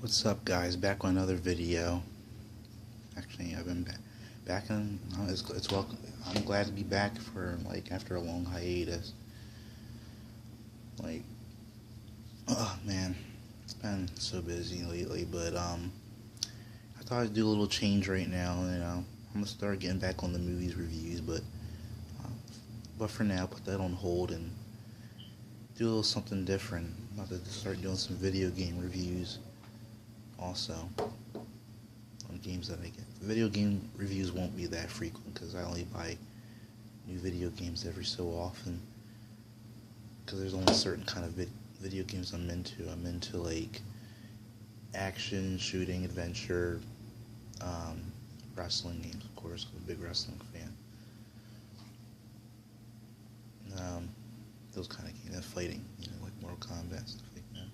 What's up, guys? Back with another video. Actually, I've been back in. It's welcome. I'm glad to be back for after a long hiatus. Like, oh man, it's been so busy lately. But I thought I'd do a little change right now. I'm gonna start getting back on the movies reviews, uh, but for now, put that on hold and do a little something different. I'm about to start doing some video game reviews also. On games that I get. Video game reviews won't be that frequent because I only buy new video games every so often. Because there's only certain kind of video games I'm into. I'm into like action, shooting, adventure, wrestling games, of course. I'm a big wrestling fan. Those kind of games, and fighting, like Mortal Kombat, stuff like that.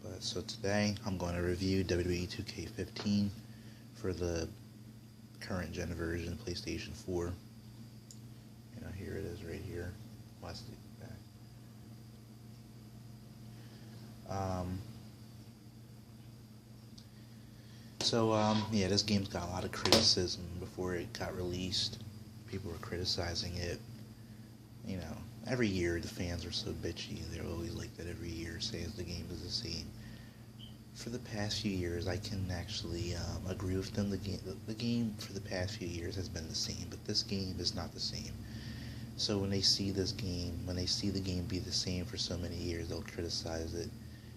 But so today I'm going to review WWE 2K15 for the current gen version, PlayStation 4. Here it is right here. Let's take it back. Yeah, this game's got a lot of criticism before it got released. People were criticizing it. Every year the fans are so bitchy. They're always like that every year, saying the game is the same. For the past few years, I can actually agree with them. The game for the past few years has been the same, but this game is not the same. So when they see the game be the same for so many years, they'll criticize it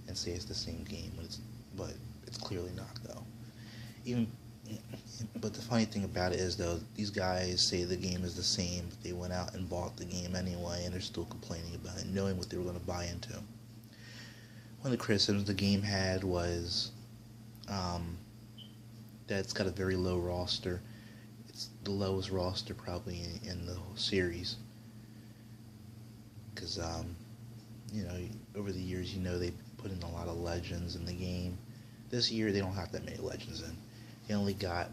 and say it's the same game, but it's clearly not, though. But the funny thing about it is, though, these guys say the game is the same, but they went out and bought the game anyway, and they're still complaining about it, knowing what they were going to buy into. One of the criticisms the game had was that it's got a very low roster. It's the lowest roster probably in the whole series. Because, over the years, they put in a lot of legends in the game. This year, they don't have that many legends in. They only got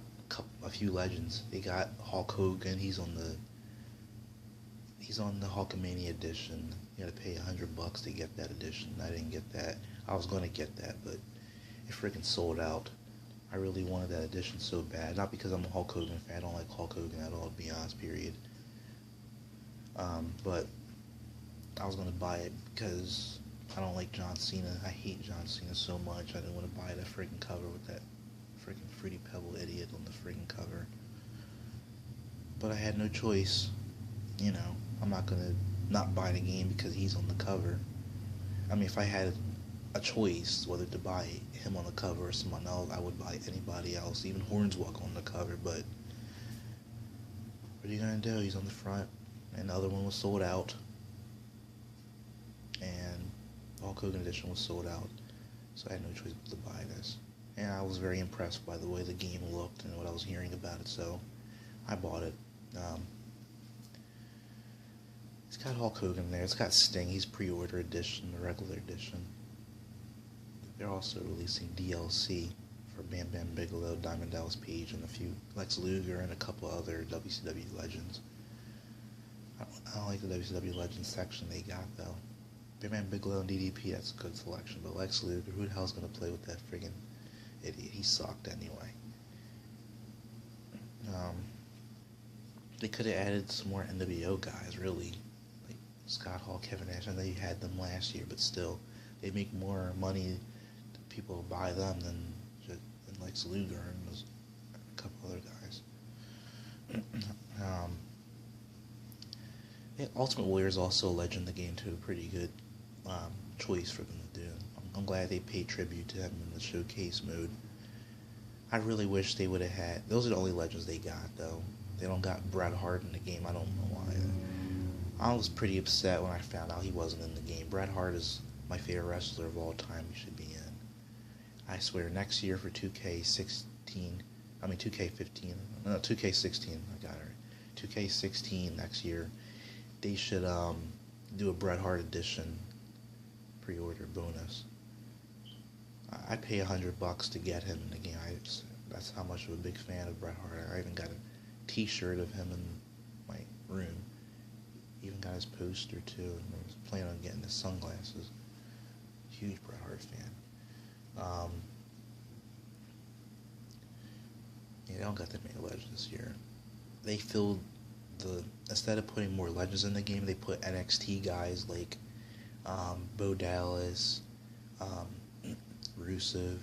a few legends. They got Hulk Hogan. He's on the Hulkamania edition. You gotta pay $100 to get that edition. I didn't get that. I was gonna get that, but it freaking sold out. I really wanted that edition so bad. Not because I'm a Hulk Hogan fan. I don't like Hulk Hogan at all, to be honest, period. But I was gonna buy it because I don't like John Cena. I hate John Cena so much. I didn't want to buy that freaking cover with that freaking Fruity Pebble idiot on the freaking cover. But I had no choice. I'm not gonna not buy the game because he's on the cover. I mean, if I had a choice whether to buy him on the cover or someone else, I would buy anybody else, even Hornswoggle on the cover. But what are you gonna do? He's on the front, and the other one was sold out, and Hulk Hogan edition was sold out, so I had no choice but to buy this. And I was very impressed by the way the game looked and what I was hearing about it, so I bought it. It's got Hulk Hogan there. It's got Sting. He's pre-order edition, the regular edition. They're also releasing DLC for Bam Bam Bigelow, Diamond Dallas Page, and a few Lex Luger and a couple other WCW legends. I don't like the WCW legends section they got, though. Bam Bam Bigelow and DDP, that's a good selection. But Lex Luger, who the hell's gonna play with that friggin' idiot? He sucked anyway. They could have added some more NWO guys, really. Like Scott Hall, Kevin Nash. I know you had them last year, but still, they make more money. People buy them than Lex Luger and a couple other guys. Ultimate Warrior is also a legend in the game too. A pretty good choice for them to do. I'm glad they paid tribute to him in the showcase mode. I really wish they would have had. Those are the only legends they got, though. They don't got Bret Hart in the game. I don't know why. I was pretty upset when I found out he wasn't in the game. Bret Hart is my favorite wrestler of all time. He should be in. I swear, next year for 2K15, no, 2K16, I got it right. 2K16 next year, they should do a Bret Hart edition pre-order bonus. I'd pay $100 to get him in the game. That's how much of a big fan of Bret Hart. I even got a T-shirt of him in my room. Even got his poster too, and I was planning on getting his sunglasses. Huge Bret Hart fan. Um, yeah, they don't got that many legends this year. They filled instead of putting more legends in the game, they put NXT guys like Bo Dallas, um, Rusev.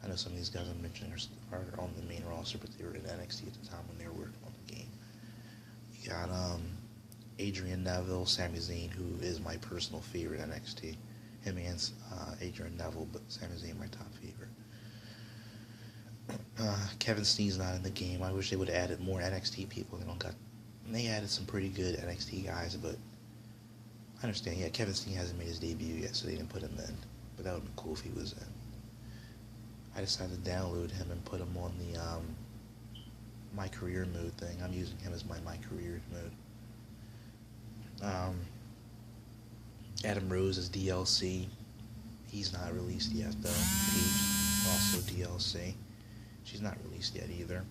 I know some of these guys I'm mentioning are on the main roster, but they were in NXT at the time when they were working on the game. You got Adrian Neville, Sami Zayn, who is my personal favorite NXT. Him and Adrian Neville, but Sami Zayn my top favorite. Kevin Steen's not in the game. I wish they would have added more NXT people. They added some pretty good NXT guys, but I understand. Yeah, Kevin Steen hasn't made his debut yet, so they didn't put him in. But that would have been cool if he was in. I decided to download him and put him on the my career mode thing. I'm using him as my career mode. Adam Rose is DLC. He's not released yet though. Paige also DLC. She's not released yet either.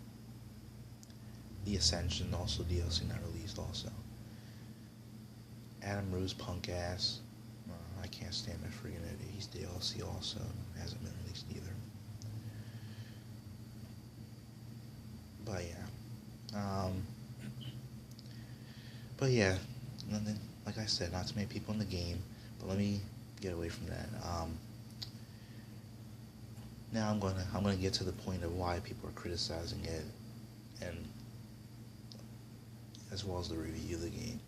The Ascension also DLC, not released also. Adam Rose punk ass. I can't stand that friggin' idiot. He's DLC also. Hasn't been released either. But yeah. And then, like I said, not too many people in the game. But let me get away from that. Now I'm gonna get to the point of why people are criticizing it, and as well as the review of the game,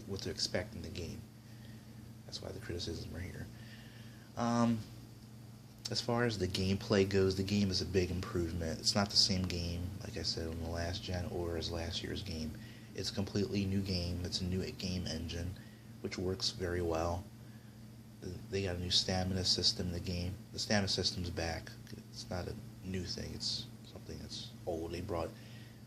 what to expect in the game. That's why the criticisms are here. As far as the gameplay goes, the game is a big improvement. It's not the same game, like I said, on the last gen or as last year's game. It's a completely new game. It's a new game engine, which works very well. They got a new stamina system in the game. The stamina system's back. It's not a new thing. It's something that's old. They brought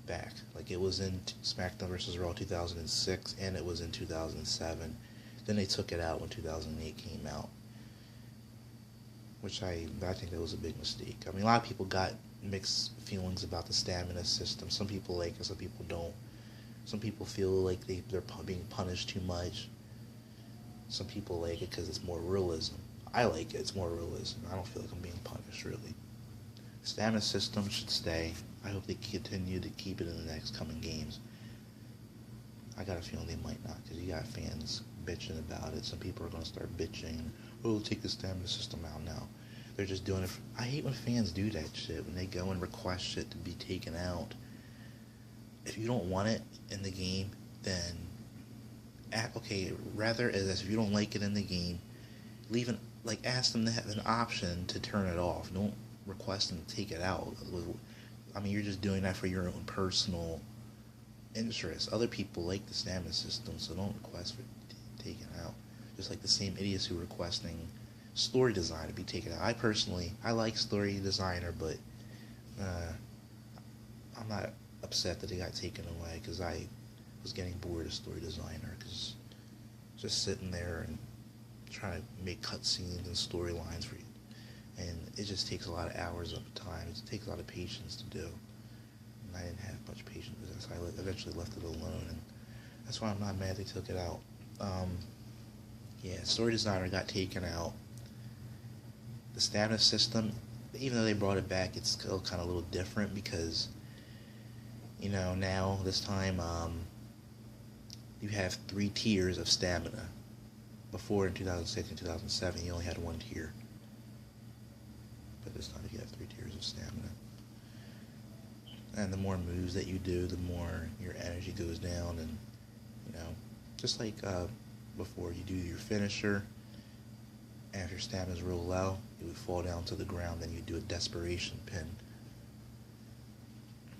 back. Like it was in SmackDown vs. Raw 2006, and it was in 2007. Then they took it out when 2008 came out, which I think that was a big mistake. I mean, a lot of people got mixed feelings about the stamina system. Some people like it, some people don't. Some people feel like they're being punished too much. Some people like it because it's more realism. I like it. It's more realism. I don't feel like I'm being punished, really. Stamina system should stay. I hope they continue to keep it in the next coming games. I got a feeling they might not, because you got fans bitching about it. Some people are going to start bitching. Oh, take the stamina system out now. They're just doing it. I hate when fans do that shit, when they go and request shit to be taken out. If you don't want it in the game, then rather as if you don't like it in the game, ask them to have an option to turn it off. Don't request them to take it out. I mean, you're just doing that for your own personal interest. Other people like the stamina system, so don't request for it taken out. Just like the same idiots who are requesting story design to be taken out. I like story designer, but I'm not upset that they got taken away, because I was getting bored of story designer, because just sitting there and trying to make cutscenes and storylines for you, and it just takes a lot of hours of time. It takes a lot of patience to do, and I didn't have much patience with this. I eventually left it alone, and that's why I'm not mad they took it out. Story designer got taken out. The stamina system, even though they brought it back, it's still kind of a little different, because now this time you have 3 tiers of stamina. Before, in 2006 and 2007, you only had 1 tier. But this time you have 3 tiers of stamina. And the more moves that you do, the more your energy goes down. And, just like before, you do your finisher, and if your stamina's real low, you would fall down to the ground, then you do a desperation pin.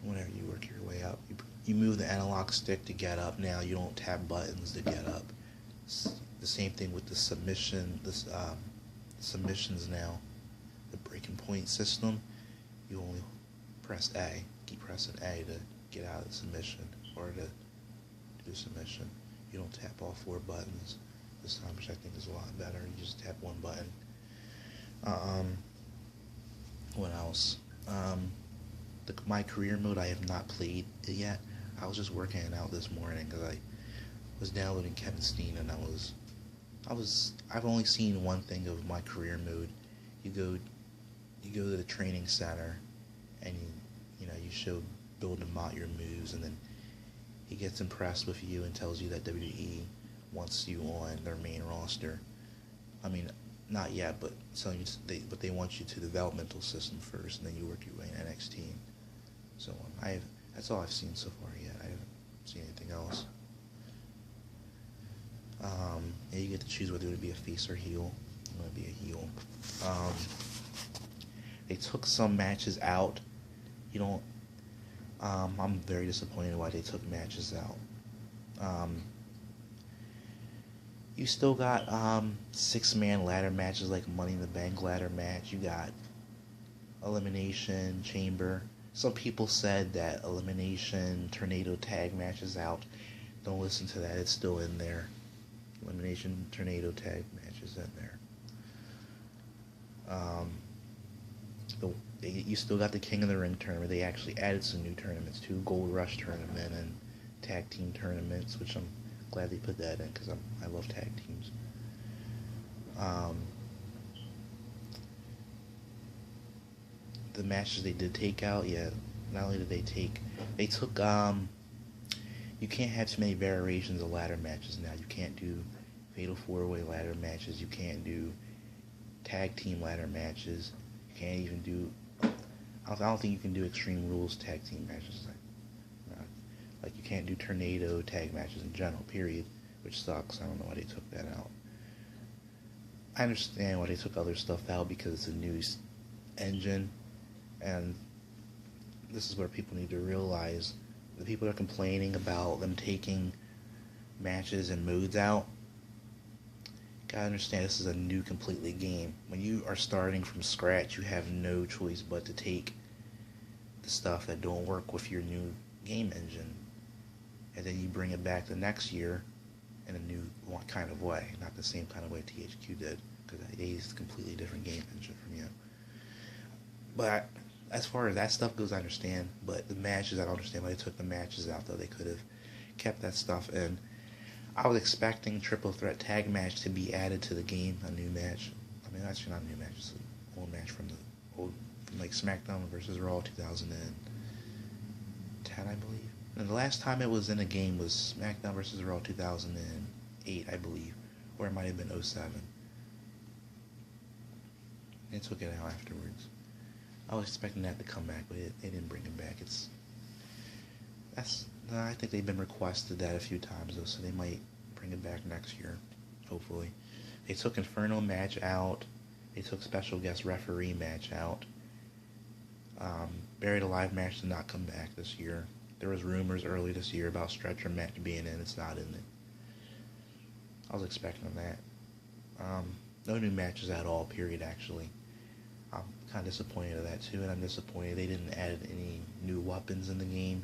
Whenever you work your way up, you move the analog stick to get up. Now you don't tap buttons to get up. It's the same thing with the submission. Submissions now, the breaking point system. You only press A. Keep pressing A to get out of the submission, or to do submission. You don't tap all 4 buttons this time, which I think is a lot better. You just tap 1 button. What else? My career mode, I have not played it yet. I was just working it out this morning, because I was downloading Kevin Steen, and I've only seen one thing of my career mode. You go you go to the training center and you show build him out your moves, and then he gets impressed with you and tells you that WWE wants you on their main roster. I mean, not yet, but they want you to the developmental system first, and then you work your way in NXT. So that's all I've seen so far yet. I haven't seen anything else. Yeah, you get to choose whether to be a face or heel. I'm gonna be a heel. They took some matches out. You don't. I'm very disappointed why they took matches out. You still got 6-man ladder matches like Money in the Bank ladder match. You got Elimination Chamber. Some people said that Elimination Tornado Tag match is out. Don't listen to that. It's still in there. Elimination Tornado Tag match is in there. You still got the King of the Ring tournament. They actually added some new tournaments too. Gold Rush tournament and tag team tournaments, which I'm glad they put that in because I love tag teams. The matches they did take out, yeah. Not only did they took you can't have too many variations of ladder matches now. You can't do fatal 4-way ladder matches. You can't do tag team ladder matches. You can't even do. I don't think you can do Extreme Rules tag team matches. Like you can't do tornado tag matches in general. Period. Which sucks. I don't know why they took that out. I understand why they took other stuff out because it's a new engine, and this is where people need to realize the people that are complaining about them taking matches and modes out. Gotta understand this is a new completely game. When you are starting from scratch, you have no choice but to take the stuff that don't work with your new game engine, and then you bring it back the next year in a new kind of way, not the same kind of way THQ did, because they used a completely different game engine from you. But as far as that stuff goes, I understand. But the matches, I don't understand why they took the matches out, though. They could have kept that stuff in. I was expecting Triple Threat Tag Match to be added to the game, a new match. I mean, actually not a new match, it's an old match from like SmackDown versus Raw 2010, I believe. And the last time it was in a game was SmackDown versus Raw 2008, I believe. Or it might have been 07. They took it out afterwards. I was expecting that to come back, but they didn't bring it back. I think they've been requested that a few times, though, so they might bring it back next year, hopefully. They took Inferno match out. They took special guest referee match out. Buried Alive match did not come back this year. There was rumors early this year about Stretcher match being in. It's not in it. I was expecting that. No new matches at all, period, actually. I'm kind of disappointed of that, too, and I'm disappointed they didn't add any new weapons in the game.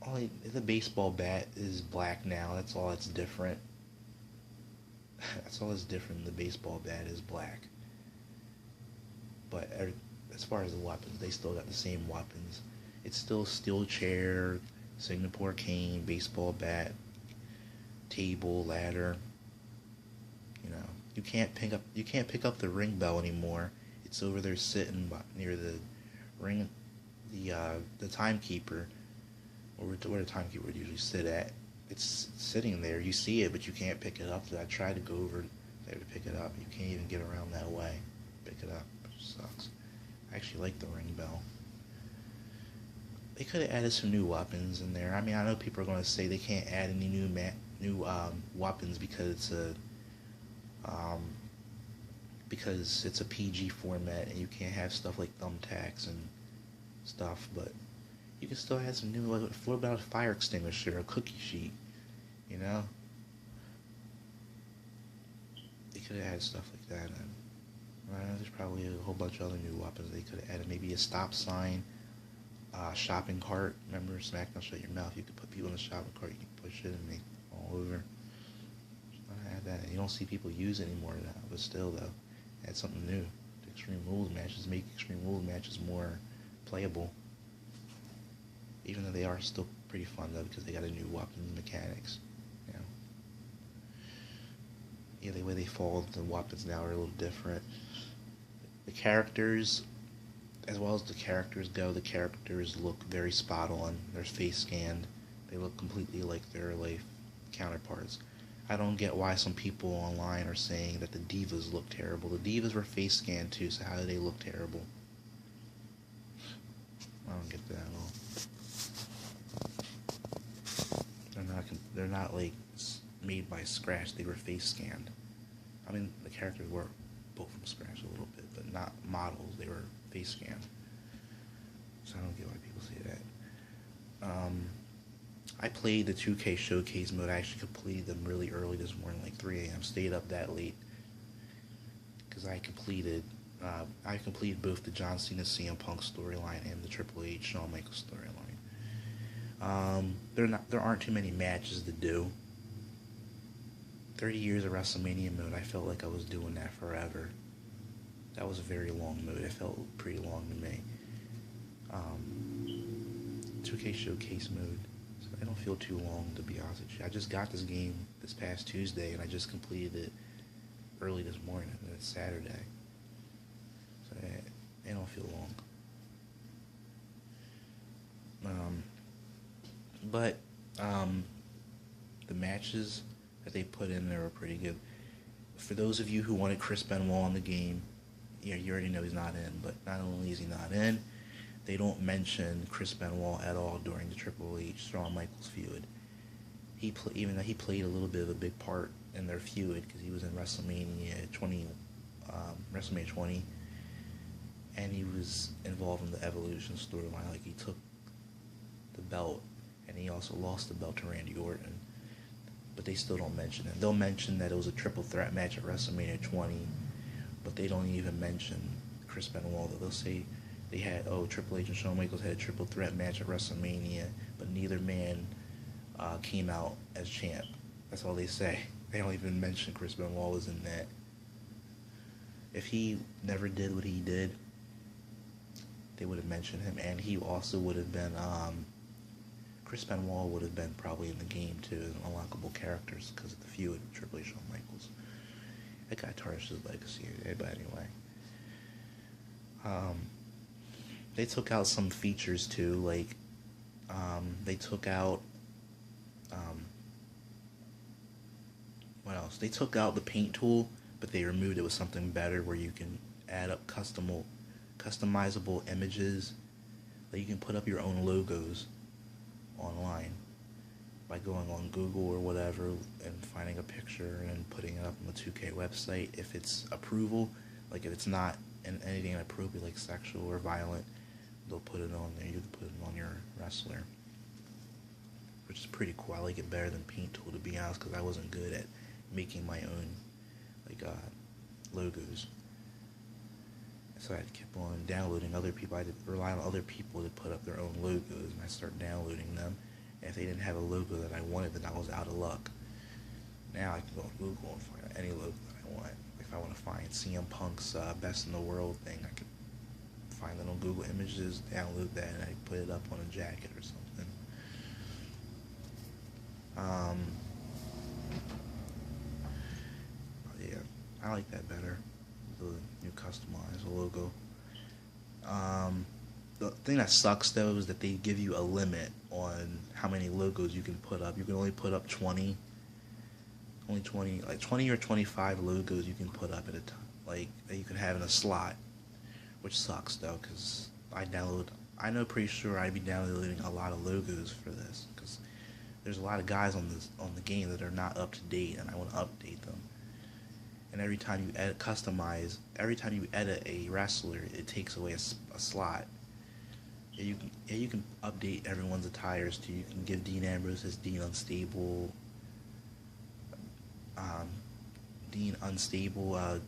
Only the baseball bat is black now. That's all that's different. That's all that's different. The baseball bat is black. But as far as the weapons, they still got the same weapons. It's still steel chair, Singapore cane, baseball bat, table, ladder. You can't pick up the ring bell anymore. It's over there sitting near the ring, the timekeeper, or where the timekeeper would usually sit at. It's sitting there. You see it, but you can't pick it up. So I tried to go over there to pick it up. You can't even get around that way. Pick it up. It sucks. I actually like the ring bell. They could have added some new weapons in there. I mean, I know people are going to say they can't add any new weapons because it's a PG format and you can't have stuff like thumbtacks and stuff, but you can still add some new, like what about a fire extinguisher, a cookie sheet, They could have added stuff like that. There's probably a whole bunch of other new weapons they could have added. Maybe a stop sign, shopping cart. Remember SmackDown Shut Your Mouth? You could put people in the shopping cart, you can push it and make all over. Add that. You don't see people use it anymore now, but still though, add something new. The Extreme Rules matches make Extreme Rules matches more playable. Even though they are still pretty fun though, because they got a new weapon mechanics. Yeah, the way they fall, the weapons now are a little different. The characters, as well as the characters go, the characters look very spot on. They're face scanned. They look completely like their life counterparts. I don't get why some people online are saying that the divas look terrible. The divas were face scanned too, so how do they look terrible? I don't get that at all. They're not like made by scratch. They were face scanned. I mean, the characters were built from scratch a little bit, but not models. They were face scanned. So I don't get why people say that. I played the 2K showcase mode. I actually completed them really early this morning, like 3 a.m. Stayed up that late because I completed both the John Cena CM Punk storyline and the Triple H Shawn Michaels storyline. There aren't too many matches to do. 30 years of WrestleMania mode, I felt like I was doing that forever. That was a very long mode. It felt pretty long to me. 2K showcase mode. So I don't feel too long, to be honest with you. I just got this game this past Tuesday, and I just completed it early this morning, and it's Saturday. So it don't feel long. But the matches that they put in there were pretty good. For those of you who wanted Chris Benoit in the game, yeah, you already know he's not in, but not only is he not in, they don't mention Chris Benoit at all during the Triple H Shawn Michaels feud. Even though he played a little bit of a big part in their feud because he was in WrestleMania 20, and he was involved in the Evolution storyline. Like, he took the belt, and he also lost the belt to Randy Orton. But they still don't mention it. They'll mention that it was a triple threat match at WrestleMania 20, but they don't even mention Chris Benoit. They'll say they had, Triple H and Shawn Michaels had a triple threat match at WrestleMania, but neither man came out as champ. That's all they say. They don't even mention Chris Benoit was in that. If he never did what he did, they would have mentioned him, and he also would have been, Chris Benoit would have been probably in the game too as an unlockable characters because of the feud with Triple H and Shawn Michaels. That guy tarnished his legacy, but anyway. They took out some features too, like they took out what else? They took out the paint tool, but they removed it with something better where you can add up customizable images. Like, you can put up your own logos online by going on Google or whatever and finding a picture and putting it up on the 2K website. If it's approval, like if it's not anything inappropriate like sexual or violent, they'll put it on there. You can put it on your wrestler, which is pretty cool. I like it better than Paint Tool, to be honest, because I wasn't good at making my own logos. So I kept on downloading other people. I had to rely on other people to put up their own logos, and I started downloading them. And if they didn't have a logo that I wanted, then I was out of luck. Now I can go on Google and find any logo that I want. If I want to find CM Punk's Best in the World thing, I can find it on Google Images, download that, and I put it up on a jacket or something. Yeah, I like that better. The new customized logo. The thing that sucks though is that they give you a limit on how many logos you can put up. You can only put up 20. Only 20, like 20 or 25 logos you can put up at a time, like that you can have in a slot, which sucks though, because I know pretty sure I'd be downloading a lot of logos for this, because there's a lot of guys on the game that are not up to date, and I want to update them. And every time you edit a wrestler, it takes away a slot. You can update everyone's attires too. You can give Dean Ambrose his Dean Unstable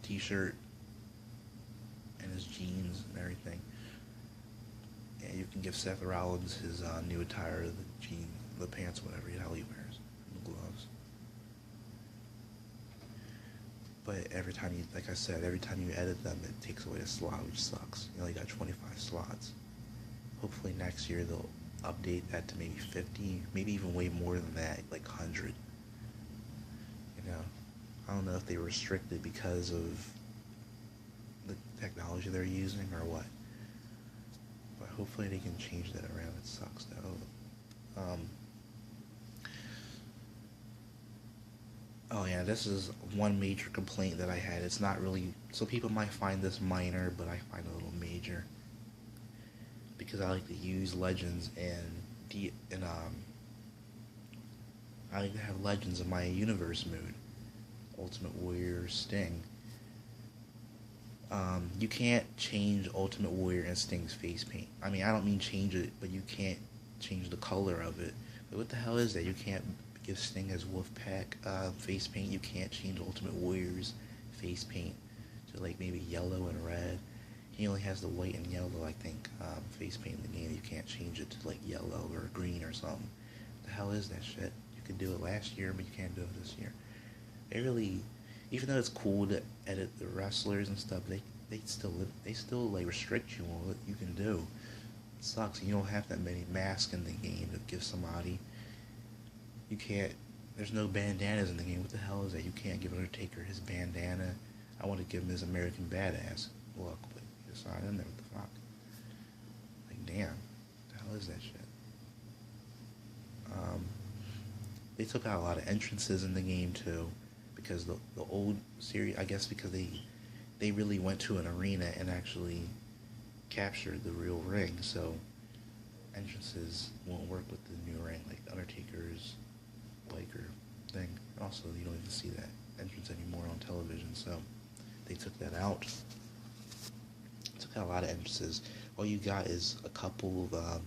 t-shirt and his jeans and everything. Yeah, you can give Seth Rollins his new attire, the jeans, the pants, whatever the hell he wears, and the gloves. But every time you edit them, it takes away a slot, which sucks. You only got 25 slots. Hopefully next year they'll update that to maybe 50, maybe even way more than that, like 100. You know, I don't know if they restrict it because of technology they're using or what. But hopefully they can change that around. It sucks though. Oh yeah, this is one major complaint that I had. It's not really, so people might find this minor, but I find it a little major because I like to use legends and I like to have legends in my universe mode. Ultimate Warrior, Sting. You can't change Ultimate Warrior and Sting's face paint. I mean, I don't mean change it, but you can't change the color of it. But what the hell is that? You can't give Sting his Wolfpack face paint. You can't change Ultimate Warrior's face paint to like maybe yellow and red. He only has the white and yellow, I think, face paint in the game. You can't change it to like yellow or green or something. What the hell is that shit? You could do it last year, but you can't do it this year. They really, even though it's cool to edit the wrestlers and stuff, they still like restrict you on what you can do. It sucks. You don't have that many masks in the game to give somebody. You can't. There's no bandanas in the game. What the hell is that? You can't give Undertaker his bandana. I want to give him his American Badass look, but it's not in there. What the fuck? Like, damn. What the hell is that shit? They took out a lot of entrances in the game too, because the old series, I guess, because they really went to an arena and actually captured the real ring, so entrances won't work with the new ring, like Undertaker's biker thing. Also, you don't even see that entrance anymore on television, so they took that out. Took out a lot of entrances. All you got is a couple of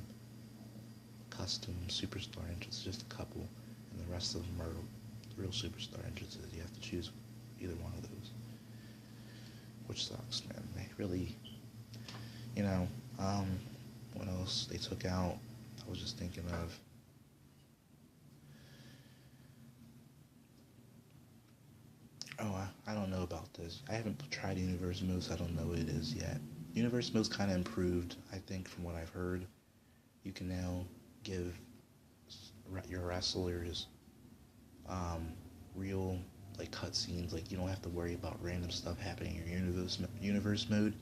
custom superstar entrances, just a couple, and the rest of them are real superstar entrances. You have to choose either one of those, which sucks, man. They really, what else they took out? I was just thinking of. Oh, I don't know about this. I haven't tried Universe Mode, so I don't know what it is yet. Universe Mode's kind of improved, I think, from what I've heard. You can now give your wrestlers real like cutscenes. Like, you don't have to worry about random stuff happening in your universe mode,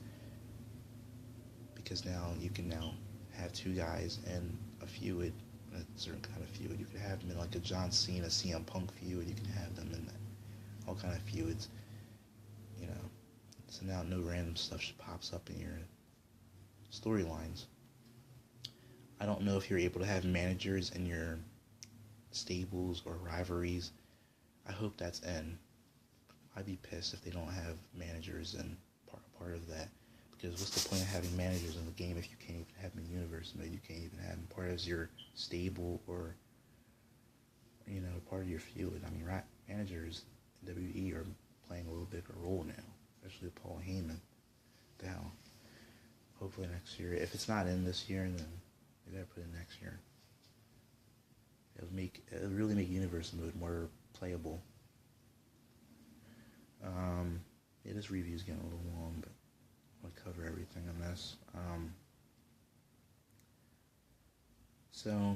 because now you can now have two guys and a feud, a certain kind of feud. You could have them in like a John Cena, CM Punk feud. You can have them in all kind of feuds. So now no random stuff pops up in your storylines. I don't know if you're able to have managers in your stables or rivalries. I hope that's in. I'd be pissed if they don't have managers in part of that. Because what's the point of having managers in the game if you can't even have them in universe mode? You can't even have them part of your stable or, part of your feud. I mean, managers in WWE are playing a little bigger role now, especially Paul Heyman. Now, hopefully next year. If it's not in this year, then they gotta put it in next year. It'll really make universe mode more playable. This review's getting a little long, but I'll cover everything in this. So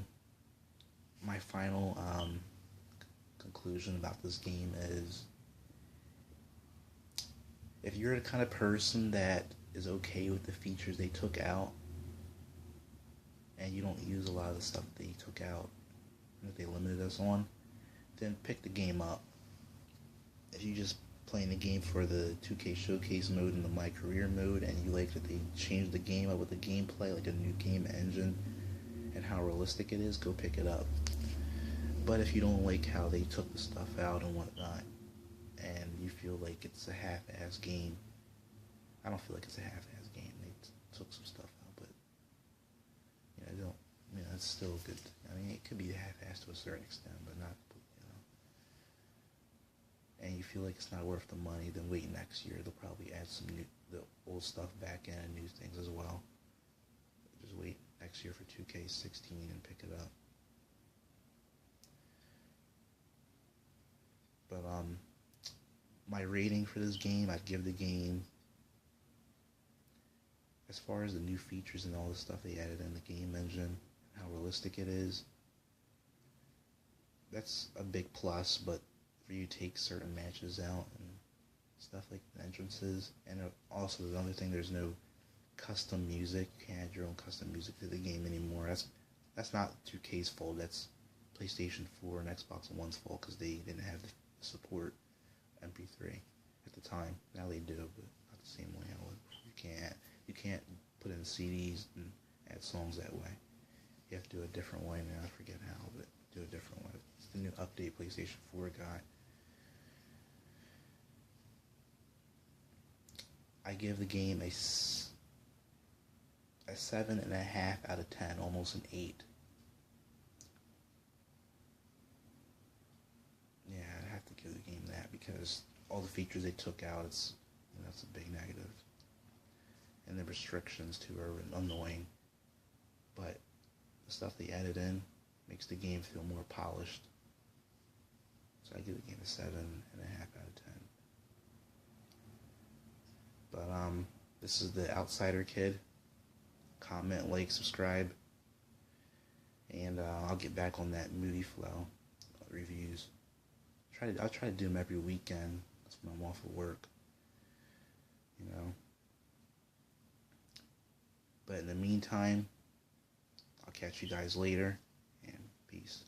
my final conclusion about this game is, if you're the kind of person that is okay with the features they took out, and you don't use a lot of the stuff they took out that they limited us on, then pick the game up. If you just playing the game for the 2K Showcase mode and the My Career mode, and you like that they changed the game up with the gameplay, like a new game engine, and how realistic it is, go pick it up. But if you don't like how they took the stuff out and whatnot, and you feel like it's a half-ass game, I don't feel like it's a half-ass game. They took some stuff out, but it's still good. I mean, it could be half-assed to a certain extent, but not, and you feel like it's not worth the money, then wait next year. They'll probably add the old stuff back in and new things as well. Just wait next year for 2K15 and pick it up. But my rating for this game, I'd give the game, as far as the new features and all the stuff they added in the game engine, how realistic it is, that's a big plus. But for you to take certain matches out and stuff like the entrances, and Also, another thing, there's no custom music. You can't add your own custom music to the game anymore. That's not 2K's fault. That's PlayStation 4 and Xbox One's fault because they didn't have the support MP3 at the time. Now they do, but not the same way. You can't put in CDs and add songs that way. You have to do a different way now. I forget how, but do a different way. It's the new update PlayStation 4 got. I give the game a 7.5 out of 10, almost an 8. Yeah, I'd have to give the game that because all the features they took out, that's a big negative. And the restrictions too are annoying. But the stuff they added in makes the game feel more polished. So I give the game a 7.5 out of 10. But this is the Outsider Kid. Comment, like, subscribe, and I'll get back on that movie flow reviews. I'll try to do them every weekend. That's when I'm off of work. But in the meantime, I'll catch you guys later, and peace.